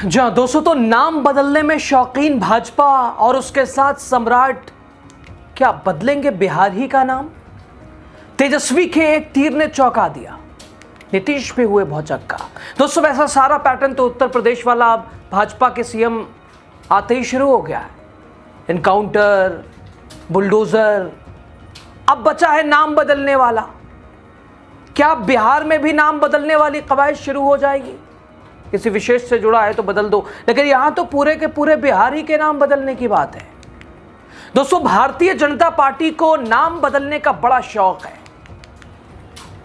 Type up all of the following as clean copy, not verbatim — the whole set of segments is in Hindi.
जहां दोस्तों तो नाम बदलने में शौकीन भाजपा और उसके साथ सम्राट क्या बदलेंगे बिहार ही का नाम। तेजस्वी के एक तीर ने चौंका दिया, नीतीश पे हुए भौचक्का। दोस्तों वैसा सारा पैटर्न तो उत्तर प्रदेश वाला अब भाजपा के सीएम आते ही शुरू हो गया है। इनकाउंटर, बुलडोजर, अब बचा है नाम बदलने वाला। क्या बिहार में भी नाम बदलने वाली कवायद शुरू हो जाएगी? किसी विशेष से जुड़ा है तो बदल दो, लेकिन यहां तो पूरे के पूरे बिहार ही के नाम बदलने की बात है। दोस्तों भारतीय जनता पार्टी को नाम बदलने का बड़ा शौक है।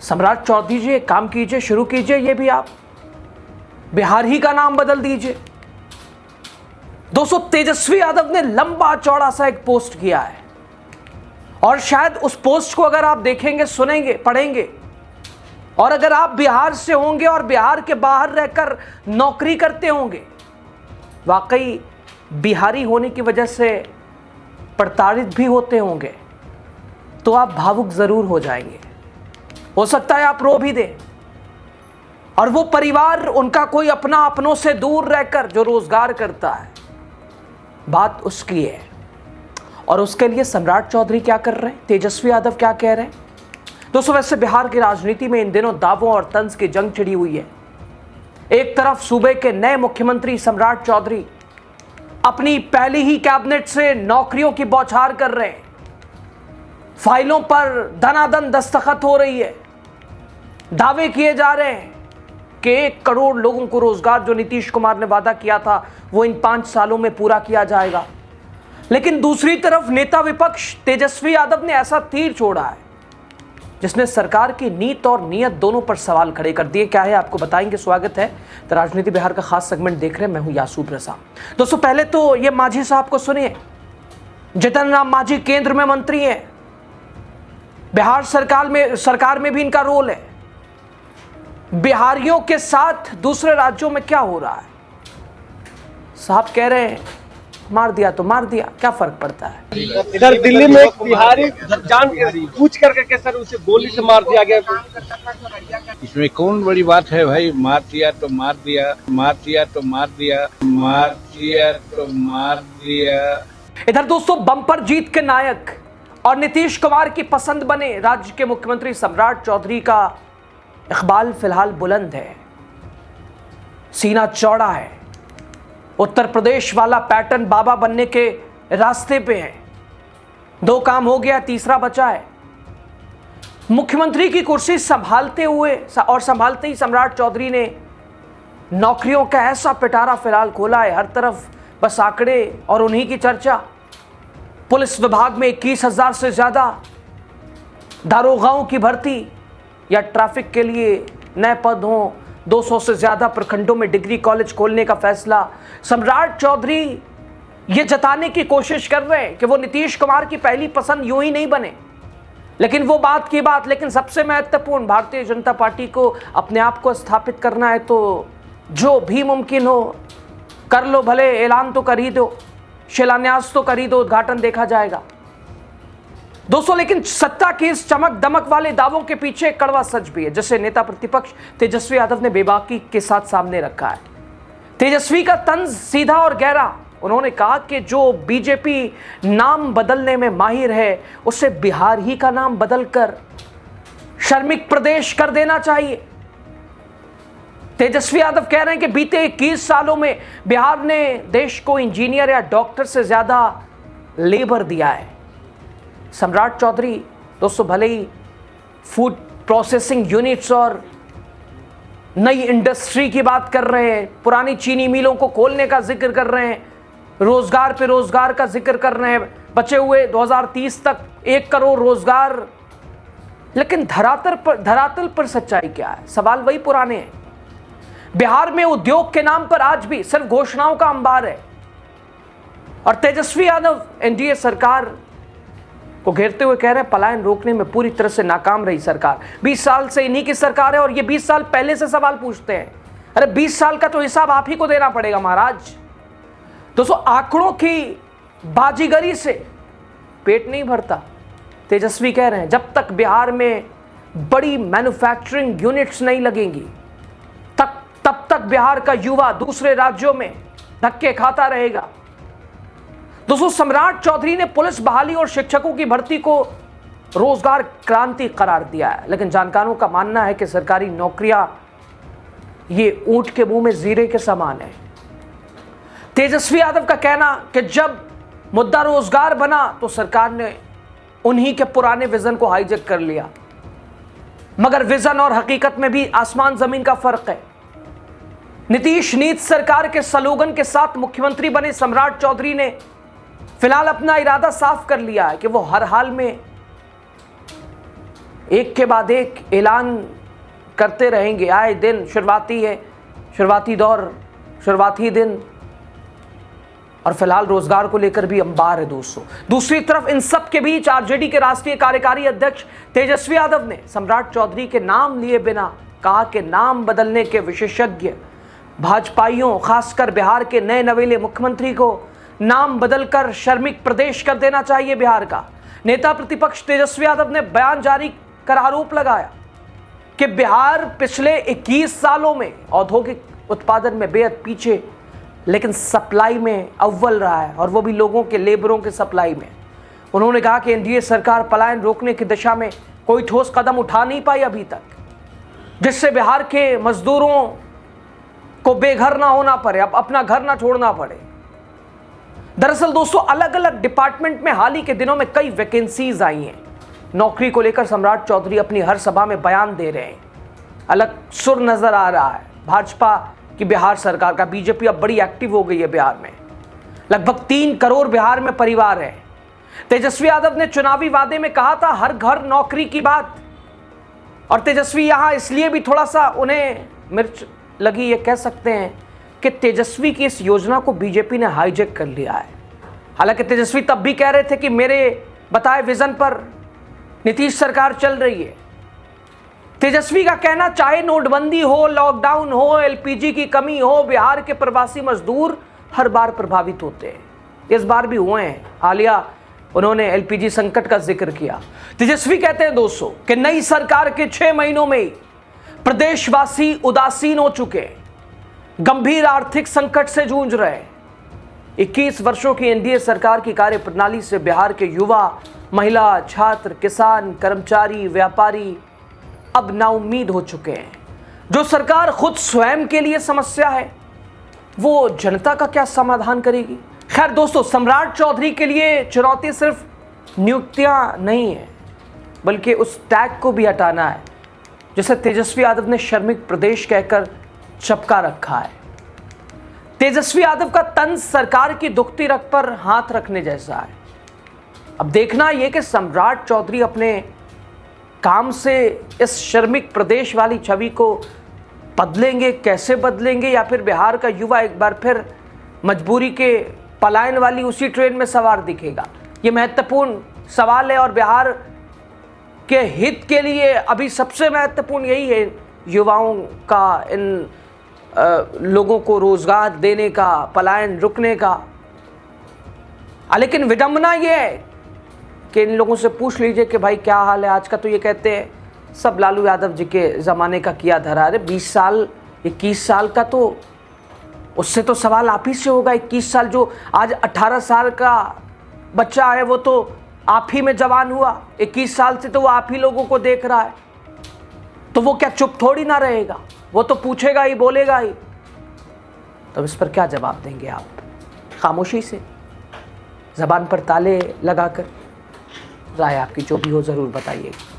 सम्राट चौधरी जी एक काम कीजिए, शुरू कीजिए, ये भी आप बिहार ही का नाम बदल दीजिए। दोस्तों तेजस्वी यादव ने लंबा चौड़ा सा एक पोस्ट किया है और शायद उस पोस्ट को अगर आप देखेंगे, सुनेंगे, पढ़ेंगे और अगर आप बिहार से होंगे और बिहार के बाहर रहकर नौकरी करते होंगे, वाकई बिहारी होने की वजह से प्रताड़ित भी होते होंगे, तो आप भावुक जरूर हो जाएंगे। हो सकता है आप रो भी दें। और वो परिवार, उनका कोई अपना अपनों से दूर रहकर जो रोजगार करता है, बात उसकी है। और उसके लिए सम्राट चौधरी क्या कर रहे हैं, तेजस्वी यादव क्या कह रहे हैं? दोस्तों वैसे बिहार की राजनीति में इन दिनों दावों और तंज की जंग छिड़ी हुई है। एक तरफ सूबे के नए मुख्यमंत्री सम्राट चौधरी अपनी पहली ही कैबिनेट से नौकरियों की बौछार कर रहे हैं। फाइलों पर धनाधन दस्तखत हो रही है। दावे किए जा रहे हैं कि 1 करोड़ लोगों को रोजगार जो नीतीश कुमार ने वादा किया था वो इन 5 सालों में पूरा किया जाएगा। लेकिन दूसरी तरफ नेता विपक्ष तेजस्वी यादव ने ऐसा तीर छोड़ा है जिसने सरकार की नीत और नियत दोनों पर सवाल खड़े कर दिए। क्या है आपको बताएंगे। स्वागत है, तो राजनीति बिहार का खास सेगमेंट देख रहे हैं, मैं हूं यासूब रजा। दोस्तों पहले तो ये मांझी साहब को सुनिए। जितन राम मांझी केंद्र में मंत्री हैं, बिहार सरकार में भी इनका रोल है। बिहारियों के साथ दूसरे राज्यों में क्या हो रहा है? साहब कह रहे हैं मार दिया तो मार दिया, क्या फर्क पड़ता है। इधर दिल्ली में एक बिहारी जान के पूछ करके सर उसे गोली से मार दिया गया। इसमें कौन बड़ी बात है भाई? मार दिया तो मार दिया, मार दिया तो मार दिया, मार दिया तो मार दिया। इधर दोस्तों बम्पर जीत के नायक और नीतीश कुमार की पसंद बने राज्य के मुख्यमंत्री सम्राट चौधरी का इकबाल फिलहाल बुलंद है, सीना चौड़ा है। उत्तर प्रदेश वाला पैटर्न बाबा बनने के रास्ते पे है। 2 काम हो गया, तीसरा बचा है। मुख्यमंत्री की कुर्सी संभालते हुए और संभालते ही सम्राट चौधरी ने नौकरियों का ऐसा पिटारा फिलहाल खोला है, हर तरफ बस आंकड़े और उन्हीं की चर्चा। पुलिस विभाग में 21,000 से ज्यादा दारोगाओं की भर्ती या ट्रैफिक के लिए नए पद हों, 200 से ज्यादा प्रखंडों में डिग्री कॉलेज खोलने का फैसला। सम्राट चौधरी ये जताने की कोशिश कर रहे हैं कि वो नीतीश कुमार की पहली पसंद यूं ही नहीं बने। लेकिन वो बात की बात, लेकिन सबसे महत्वपूर्ण, भारतीय जनता पार्टी को अपने आप को स्थापित करना है तो जो भी मुमकिन हो कर लो। भले ऐलान तो कर ही दो, शिलान्यास तो कर ही दो, उद्घाटन देखा जाएगा। दोस्तों लेकिन सत्ता की इस चमक दमक वाले दावों के पीछे एक कड़वा सच भी है, जिसे नेता प्रतिपक्ष तेजस्वी यादव ने बेबाकी के साथ सामने रखा है। तेजस्वी का तंज सीधा और गहरा। उन्होंने कहा कि जो बीजेपी नाम बदलने में माहिर है, उसे बिहार ही का नाम बदलकर श्रमिक प्रदेश कर देना चाहिए। तेजस्वी यादव कह रहे हैं कि बीते 21 सालों में बिहार ने देश को इंजीनियर या डॉक्टर से ज्यादा लेबर दिया है। सम्राट चौधरी दोस्तों भले ही फूड प्रोसेसिंग यूनिट्स और नई इंडस्ट्री की बात कर रहे हैं, पुरानी चीनी मिलों को खोलने का जिक्र कर रहे हैं, रोजगार पे रोजगार का जिक्र कर रहे हैं, बचे हुए 2030 तक 1 करोड़ रोजगार। लेकिन धरातल पर सच्चाई क्या है? सवाल वही पुराने हैं। बिहार में उद्योग के नाम पर आज भी सिर्फ घोषणाओं का अंबार है और तेजस्वी यादव एनडीए सरकार को घेरते हुए कह रहे हैं पलायन रोकने में पूरी तरह से नाकाम रही सरकार। 20 साल से इन्हीं की सरकार है और ये 20 साल पहले से सवाल पूछते हैं। अरे 20 साल का तो हिसाब आप ही को देना पड़ेगा महाराज। दोस्तों आंकड़ों की बाजीगरी से पेट नहीं भरता। तेजस्वी कह रहे हैं जब तक बिहार में बड़ी मैन्युफैक्चरिंग यूनिट्स नहीं लगेंगी तब तक बिहार का युवा दूसरे राज्यों में धक्के खाता रहेगा। दोस्तों, सम्राट चौधरी ने पुलिस बहाली और शिक्षकों की भर्ती को रोजगार क्रांति करार दिया है, लेकिन जानकारों का मानना है कि सरकारी नौकरियां ये ऊंट के मुंह में जीरे के समान है। तेजस्वी यादव का कहना कि जब मुद्दा रोजगार बना तो सरकार ने उन्हीं के पुराने विजन को हाईजैक कर लिया, मगर विजन और हकीकत में भी आसमान जमीन का फर्क है। नीतीश नीत सरकार के स्लोगन के साथ मुख्यमंत्री बने सम्राट चौधरी ने फिलहाल अपना इरादा साफ कर लिया है कि वो हर हाल में एक के बाद एक ऐलान करते रहेंगे। आए दिन शुरुआती दौर, शुरुआती दिन, और फिलहाल रोजगार को लेकर भी अंबार है दोस्तों। दूसरी तरफ इन सब के बीच आरजेडी के राष्ट्रीय कार्यकारी अध्यक्ष तेजस्वी यादव ने सम्राट चौधरी के नाम लिए बिना कहा कि नाम बदलने के विशेषज्ञ भाजपाइयों, खासकर बिहार के नए नवेले मुख्यमंत्री को नाम बदलकर शर्मिक प्रदेश कर देना चाहिए बिहार का। नेता प्रतिपक्ष तेजस्वी यादव ने बयान जारी कर आरोप लगाया कि बिहार पिछले 21 सालों में औद्योगिक उत्पादन में बेहद पीछे, लेकिन सप्लाई में अव्वल रहा है, और वो भी लोगों के, लेबरों के सप्लाई में। उन्होंने कहा कि एनडीए सरकार पलायन रोकने की दिशा में कोई ठोस कदम उठा नहीं पाई अभी तक, जिससे बिहार के मजदूरों को बेघर ना होना पड़े, अब अपना घर ना छोड़ना पड़े। दरअसल दोस्तों, अलग अलग डिपार्टमेंट में हाल ही के दिनों में कई वैकेंसीज आई हैं। नौकरी को लेकर सम्राट चौधरी अपनी हर सभा में बयान दे रहे हैं। अलग सुर नजर आ रहा है भाजपा की बिहार सरकार का। बीजेपी अब बड़ी एक्टिव हो गई है बिहार में। लगभग 3 करोड़ बिहार में परिवार है। तेजस्वी यादव ने चुनावी वादे में कहा था हर घर नौकरी की बात, और तेजस्वी यहां इसलिए भी थोड़ा सा उन्हें मिर्च लगी, ये कह सकते हैं कि तेजस्वी की इस योजना को बीजेपी ने हाईजैक कर लिया है। हालांकि तेजस्वी तब भी कह रहे थे कि मेरे बताए विजन पर नीतीश सरकार चल रही है। तेजस्वी का कहना, चाहे नोटबंदी हो, लॉकडाउन हो, एलपीजी की कमी हो, बिहार के प्रवासी मजदूर हर बार प्रभावित होते हैं। इस बार भी हुए हैं। हालिया उन्होंने एलपीजी संकट का जिक्र किया। तेजस्वी कहते हैं दोस्तों कि नई सरकार के 6 महीनों में प्रदेशवासी उदासीन हो चुके हैं, गंभीर आर्थिक संकट से जूझ रहे हैं। 21 वर्षों की एनडीए सरकार की कार्यप्रणाली से बिहार के युवा, महिला, छात्र, किसान, कर्मचारी, व्यापारी अब नाउम्मीद हो चुके हैं। जो सरकार खुद स्वयं के लिए समस्या है, वो जनता का क्या समाधान करेगी? खैर दोस्तों, सम्राट चौधरी के लिए चुनौती सिर्फ नियुक्तियां नहीं है, बल्कि उस टैग को भी हटाना है जिसे तेजस्वी यादव ने शर्मिक प्रदेश कहकर चपका रखा है। तेजस्वी यादव का तंज सरकार की दुखती रग पर हाथ रखने जैसा है। अब देखना यह कि सम्राट चौधरी अपने काम से इस शर्मिक प्रदेश वाली छवि को बदलेंगे, कैसे बदलेंगे, या फिर बिहार का युवा एक बार फिर मजबूरी के पलायन वाली उसी ट्रेन में सवार दिखेगा। ये महत्वपूर्ण सवाल है, और बिहार के हित के लिए अभी सबसे महत्वपूर्ण यही है युवाओं का, इन लोगों को रोजगार देने का, पलायन रुकने का। लेकिन विडंबना ये है कि इन लोगों से पूछ लीजिए कि भाई क्या हाल है आज का, तो ये कहते हैं सब लालू यादव जी के ज़माने का किया धरा। अरे 20 साल 21 साल का, तो उससे तो सवाल आप ही से होगा। 21 साल जो आज 18 साल का बच्चा है वो तो आप ही में जवान हुआ। 21 साल से तो वो आप ही लोगों को देख रहा है, तो वो क्या चुप थोड़ी ना रहेगा, वो तो पूछेगा ही, बोलेगा ही। तो इस पर क्या जवाब देंगे आप? खामोशी से, जबान पर ताले लगाकर? राय आपकी जो भी हो ज़रूर बताइएगा।